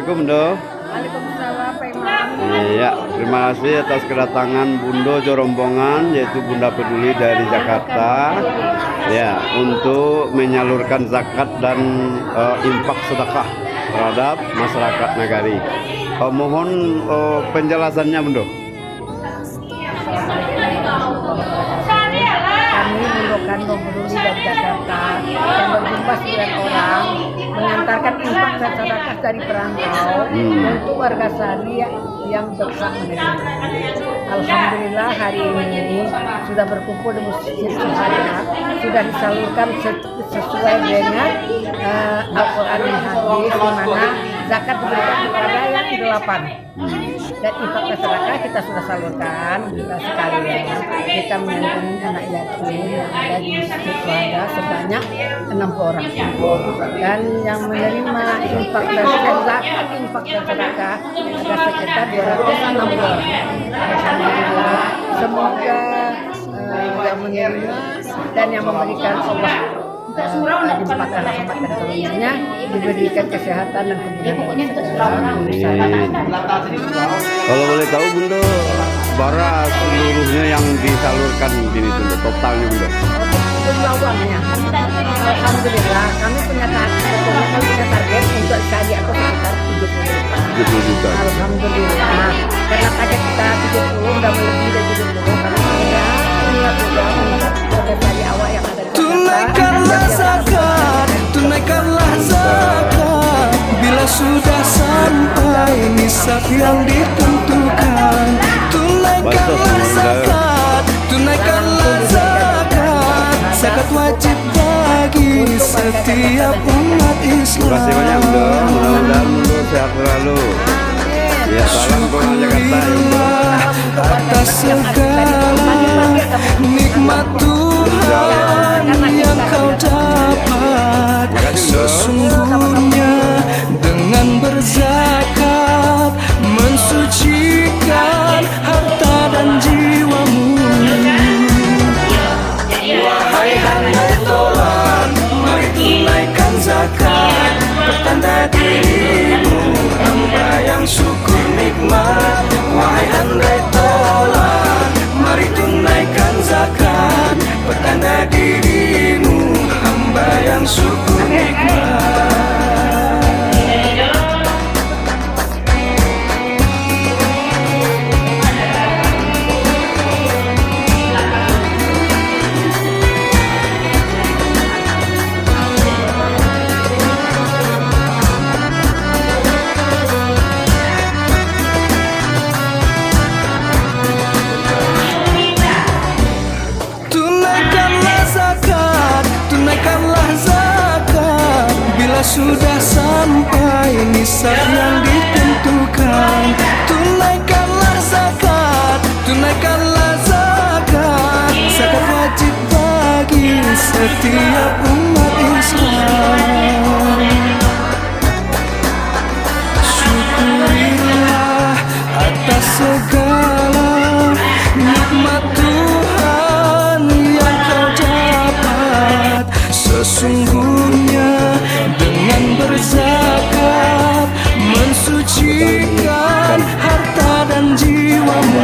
Assalamualaikum Bundo. Waalaikumsalam Pak Imam. Iya, terima kasih atas kedatangan Bundo rombongan yaitu Bunda Peduli dari Jakarta. Ya, untuk menyalurkan zakat dan infak sedekah terhadap masyarakat Nagari. Mohon penjelasannya Bundo. Kami Bundo Peduli dari Jakarta yang berjumpa 9 orang mengantarkan infak dan sedekah dari perantau untuk warga Sari yang berhak menerima. Alhamdulillah hari ini sudah berkumpul di Masjid Syuhada, sudah disalurkan sesuai dengan Al-Quran dan Hadis, di mana zakat diberikan kepada yang 8 dan infak dan sedekah kita sudah salurkan sekalian. Kita menyantuni anak yatim yang ada di Masjid Syuhada sebanyak 6 orang dan yang menerima infak dan zakat infak dan sedekah ada sekitar 260 orang. Alhamdulillah, semoga yang menerima dan yang memberikan Allah limpahkan rahmat dan karunia-Nya, diberikan kesehatan dan kemudahan. Kalau boleh tahu Bundo, bara seluruhnya yang disalurkan di sini totalnya Bundo? Jumlah uangnya, alhamdulillah kami punya target untuk saja aku sekitar 70 juta. Alhamdulillah, karena target kita 70 udah lebih dari 70 karena saya niat juga untuk dari awal yang ada di Tunaikanlah zakat, tunaikanlah zakat. Bila sudah sampai nisab yang ditentukan, tunaikanlah zakat, tunaikanlah zakat. Zakat wajib bagi setiap umat Islam. Terima kasih banyak Bundo, mudah-mudahan Bundo sehat selalu. Ya, salam Bola Jakarta ya Bundo. Atas segala nikmat Tuhan yang kau dapat, sesungguhnya dengan berzakat mensucikan harta dan jiwamu. Wahai handai tolan, mari tunaikan zakat, pertanda dirimu hamba yang syukur nikmat. Wahai handai tolan, mari tunaikan zakat, pertanda dirimu hamba yang syukur nikmat. Sudah sampai nisab yang ditentukan, tunaikanlah zakat, tunaikanlah zakat. Zakat wajib bagi setiap umat Islam. Syukurilah atas segala nikmat Tuhan yang kau dapat. Sesungguhnya dengan berzakat mensucikan harta dan jiwamu.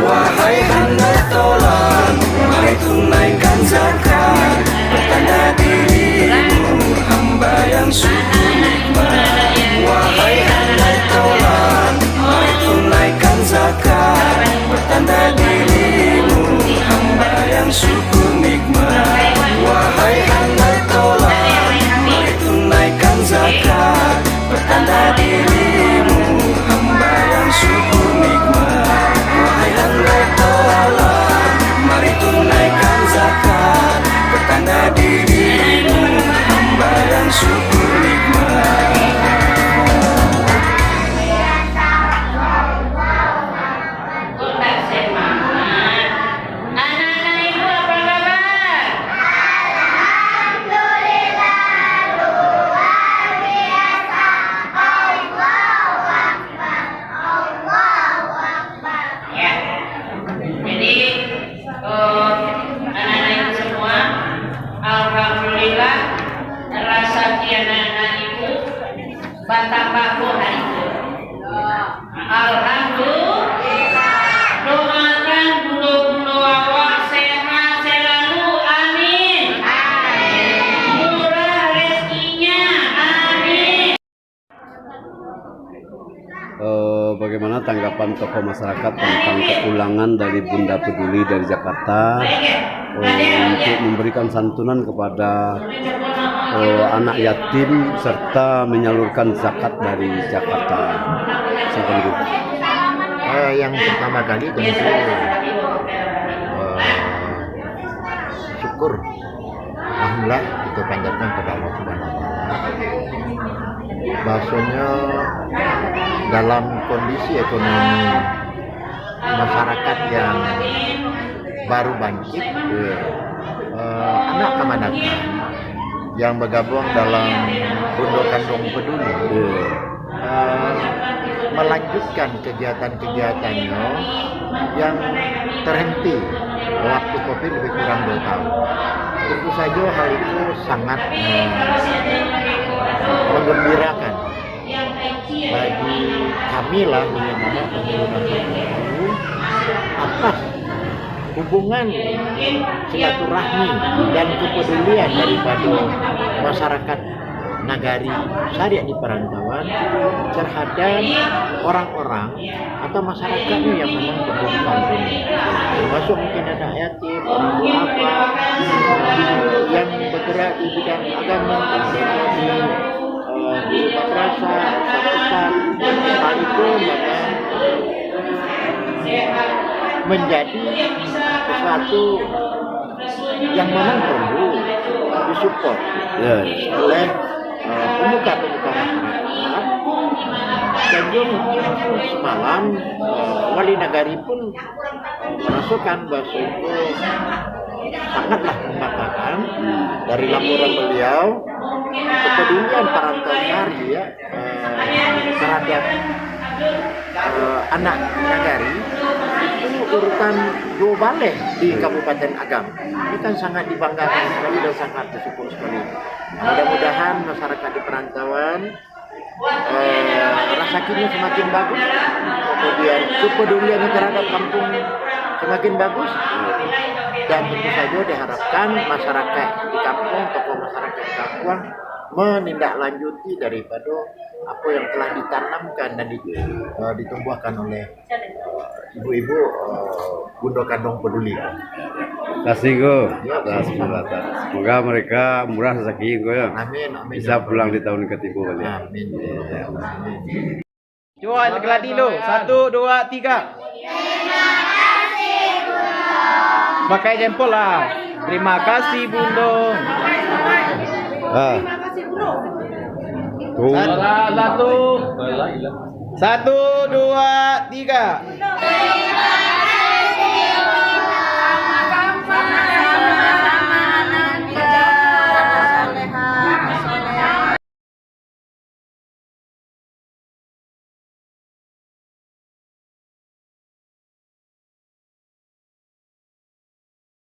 Wahai handai tolan, mari tunaikan zakat, pertanda dirimu hamba yang syukur nikmat. Wahai handai tolan, mari tunaikan zakat, pertanda dirimu hamba yang syukur nikmat. Wahai handai tolan, mari tunaikan zakat, pertanda dirimu hamba yang syukur nikmat. Wahai handai tolan, mari tunaikan zakat, pertanda dirimu hamba yang syukur nikmat. Alhamdulillah rasa anak-anak itu Alhamdulillah. Doakan bulu-bulu awak sehat selalu. Amin. Murah rezekinya. Amin. Bagaimana tanggapan tokoh masyarakat tentang kepulangan dari Bunda Peduli dari Jakarta untuk memberikan santunan kepada anak yatim serta menyalurkan zakat dari Jakarta? Silakan Bu. Yang pertama kali tentu syukur, alhamdulillah kita panjatkan kepada Allah Subhanahu wa Ta'ala. Bahasanya dalam kondisi ekonomi masyarakat yang baru bangkit, anak kemanakan yang bergabung dalam Bundo Kandung Peduli melanjutkan kegiatan-kegiatannya yang terhenti waktu COVID lebih kurang 2 tahun. Tentu saja hal itu sangat menggembirakan bagi kami lah yang ada pengguna itu atas hubungan silaturahmi dan kepedulian daripada masyarakat Nagari Syariah di perantauan terhadap orang-orang atau masyarakatnya yang memang berkebutuhan ini. Termasuk mungkin anak yatim, orang duafa yang bergerak di bidang agama, di madrasah, ustaz-ustaz. Hal itu menjadi sesuatu yang memang perlu disupport oleh pemuka-pemuka masyarakat. Dan juga semalam Wali Nagari pun merasukan bahwa itu sangatlah membanggakan dari laporan beliau kepedulian perantau Nagari terhadap anak Nagari itu urutan 2 balik di Kabupaten Agam. Ini kan sangat dibanggakan sekali dan sangat bersyukur sekali. Mudah-mudahan masyarakat di perantauan rasa kini semakin bagus, kemudian kepeduliannya terhadap kampung semakin bagus, dan tentu saja diharapkan masyarakat di kampung, tokoh masyarakat di kampung menindaklanjuti daripada apa yang telah ditanamkan dan ditumbuhkan oleh ibu-ibu Bundo Kandung Peduli. Kasih Go atas penjelasan. Semoga mereka murah rezeki Go ya. Amin, amin. Bisa pulang di tahun ketiga kali. Amin. Amin. Coba geladi lo. 1, 2, 3. Pakai jempol lah. Terima kasih Bundo. Salah 1, 2, 3.